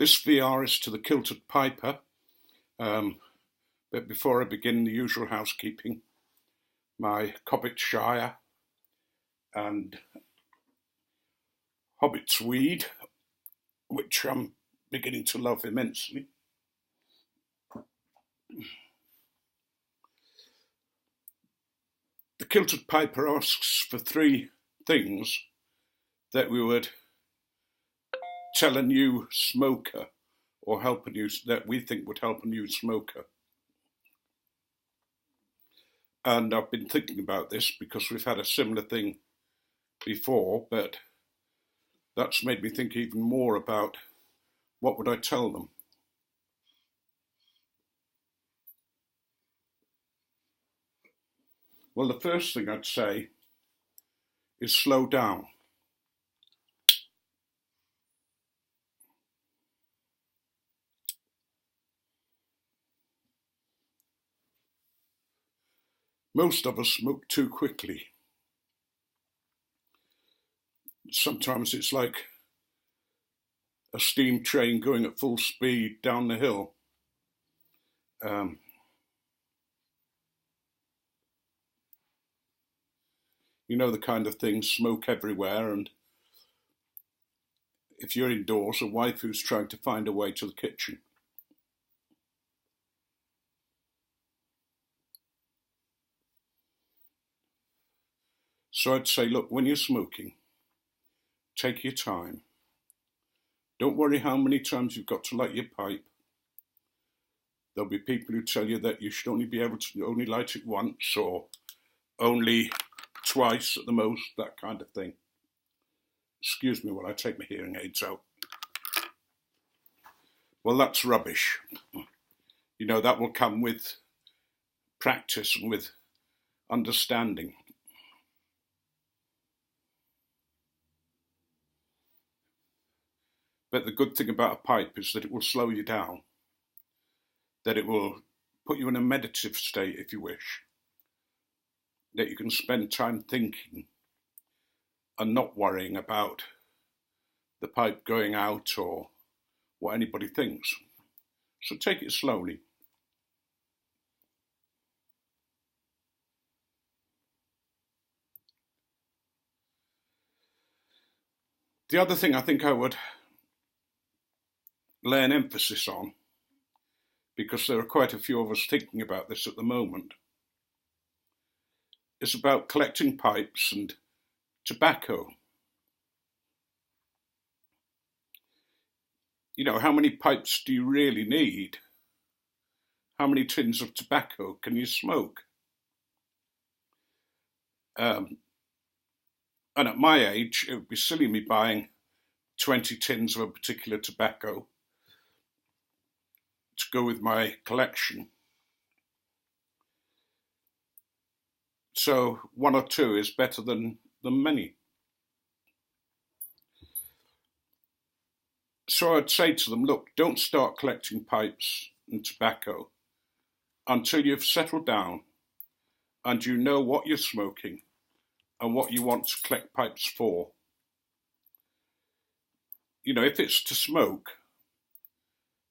This VR is to the Kilted Piper, but before I begin the usual housekeeping, my Shire and Hobbit's Weed, which I'm beginning to love immensely. The Kilted Piper asks for 3 things that we would tell a new smoker or help a new, that we think would help a new smoker. And I've been thinking about this because we've had a similar thing before, but that's made me think even more about what would I tell them. Well, the first thing I'd say is slow down. Most of us smoke too quickly. Sometimes it's like a steam train going at full speed down the hill. You know the kind of thing, smoke everywhere, and if you're indoors, a wife who's trying to find a way to the kitchen. So I'd say, look, when you're smoking, take your time. Don't worry how many times you've got to light your pipe. There'll be people who tell you that you should only be able to only light it once or only twice at the most, that kind of thing. Excuse me while I take my hearing aids out. Well, that's rubbish. You know, that will come with practice and with understanding. But the good thing about a pipe is that it will slow you down, that it will put you in a meditative state, if you wish, that you can spend time thinking and not worrying about the pipe going out or what anybody thinks. So take it slowly. The other thing I think I would lay an emphasis on, because there are quite a few of us thinking about this at the moment, is about collecting pipes and tobacco. You know, how many pipes do you really need? How many tins of tobacco can you smoke? And at my age, it would be silly me buying 20 tins of a particular tobacco to go with my collection. So 1 or 2 is better than many. So I'd say to them, look, don't start collecting pipes and tobacco until you've settled down and you know what you're smoking and what you want to collect pipes for. You know, if it's to smoke,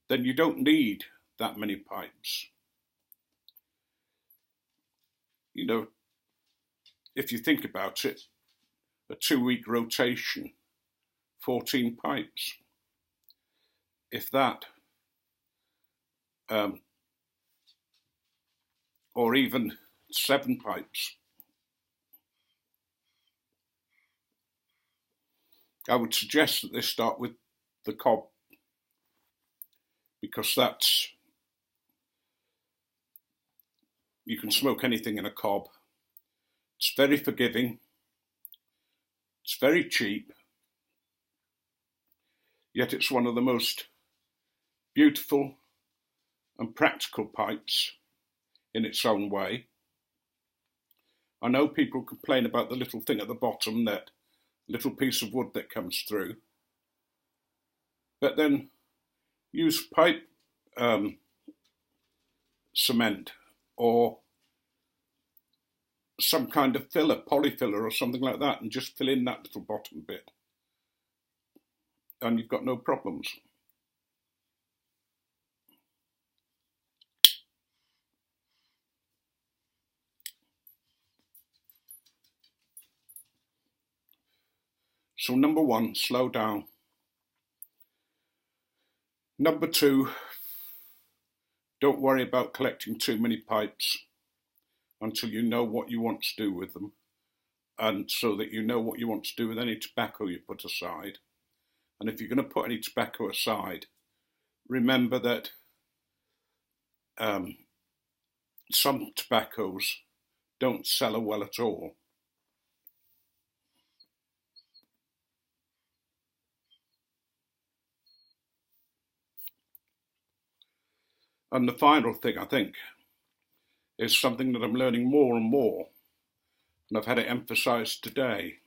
then you don't need that many pipes. You know, if you think about it, a 2-week rotation, 14 pipes. If that, or even 7 pipes. I would suggest that they start with the cob, because you can smoke anything in a cob. It's very forgiving, it's very cheap, yet it's one of the most beautiful and practical pipes in its own way. I know people complain about the little thing at the bottom, that little piece of wood that comes through, but then use pipe cement or some kind of filler, polyfiller or something like that, and just fill in that little bottom bit, and you've got no problems. So number one, slow down. Number two, don't worry about collecting too many pipes until you know what you want to do with them, and so that you know what you want to do with any tobacco you put aside. And if you're going to put any tobacco aside, remember that some tobaccos don't sell well at all. And the final thing, I think, is something that I'm learning more and more, and I've had it emphasised today,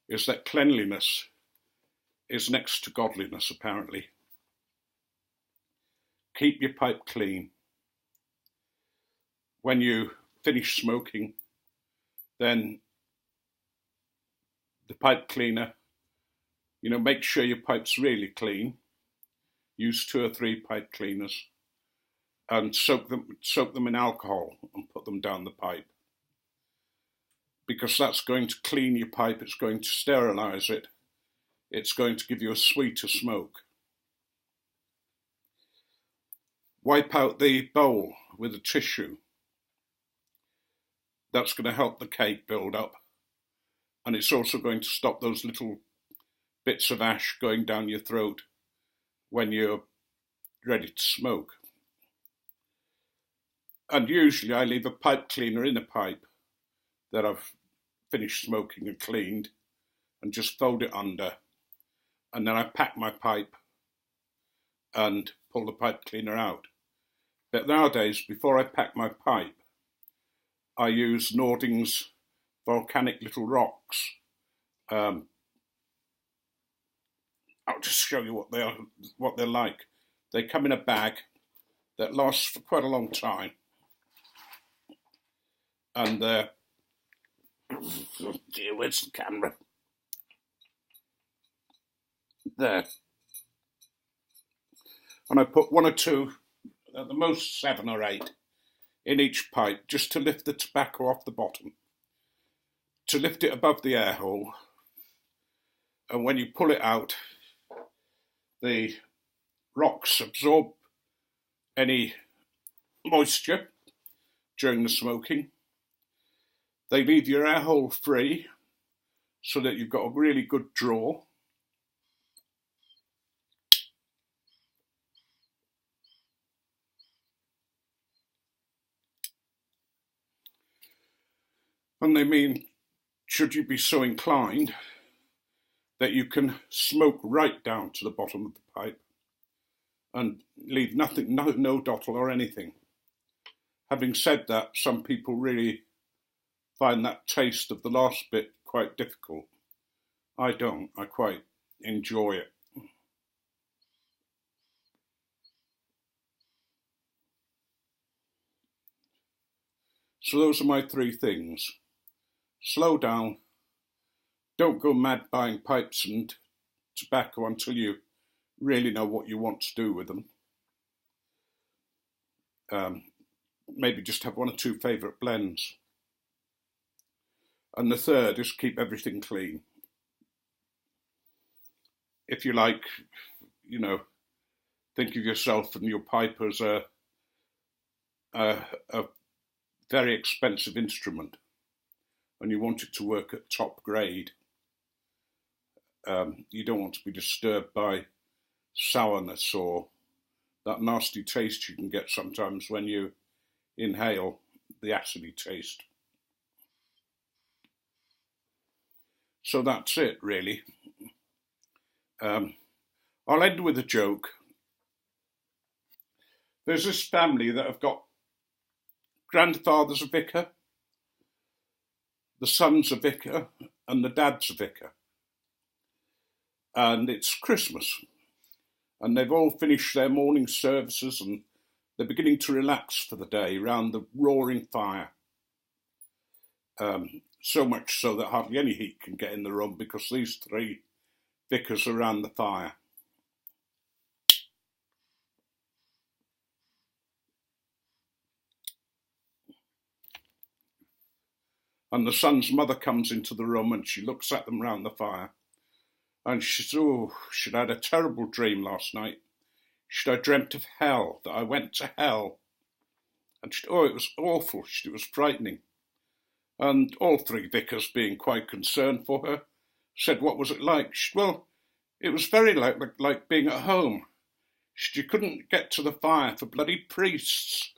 is that cleanliness is next to godliness, apparently. Keep your pipe clean. When you finish smoking, then the pipe cleaner, make sure your pipe's really clean. Use 2 or 3 pipe cleaners and soak them in alcohol and put them down the pipe, because that's going to clean your pipe, it's going to sterilise it, it's going to give you a sweeter smoke. Wipe out the bowl with a tissue. That's going to help the cake build up, and it's also going to stop those little bits of ash going down your throat when you're ready to smoke. And usually I leave a pipe cleaner in a pipe that I've finished smoking and cleaned, and just fold it under, and then I pack my pipe and pull the pipe cleaner out. But nowadays, before I pack my pipe, I use Nording's volcanic little rocks. I'll just show you what they're like. They come in a bag that lasts for quite a long time, and oh dear, where's the camera? There. And I put 1 or 2, at the most 7 or 8, in each pipe, just to lift the tobacco off the bottom, to lift it above the air hole. And when you pull it out, the rocks absorb any moisture during the smoking. They leave your air hole free, so that you've got a really good draw. And they mean, should you be so inclined, that you can smoke right down to the bottom of the pipe and leave nothing, no dottle or anything. Having said that, some people really find that taste of the last bit quite difficult. I don't. I quite enjoy it. So those are my 3 things. Slow down. Don't go mad buying pipes and tobacco until you really know what you want to do with them. Maybe just have 1 or 2 favourite blends. And the third is keep everything clean. If you like, think of yourself and your pipe as a very expensive instrument, and you want it to work at top grade. You don't want to be disturbed by sourness or that nasty taste you can get sometimes when you inhale the acidy taste. So that's it, really. I'll end with a joke. There's this family that have got grandfather's a vicar, the son's a vicar, and the dad's a vicar. And it's Christmas, and they've all finished their morning services, and they're beginning to relax for the day round the roaring fire. So much so that hardly any heat can get in the room, because these 3 vicars are around the fire. And the son's mother comes into the room and she looks at them round the fire. And she says, oh, she'd had a terrible dream last night. I dreamt of hell, that I went to hell. And she, oh, it was awful. It was frightening. And all three vicars, being quite concerned for her, said, what was it like? She, well, it was very like being at home. She couldn't get to the fire for bloody priests.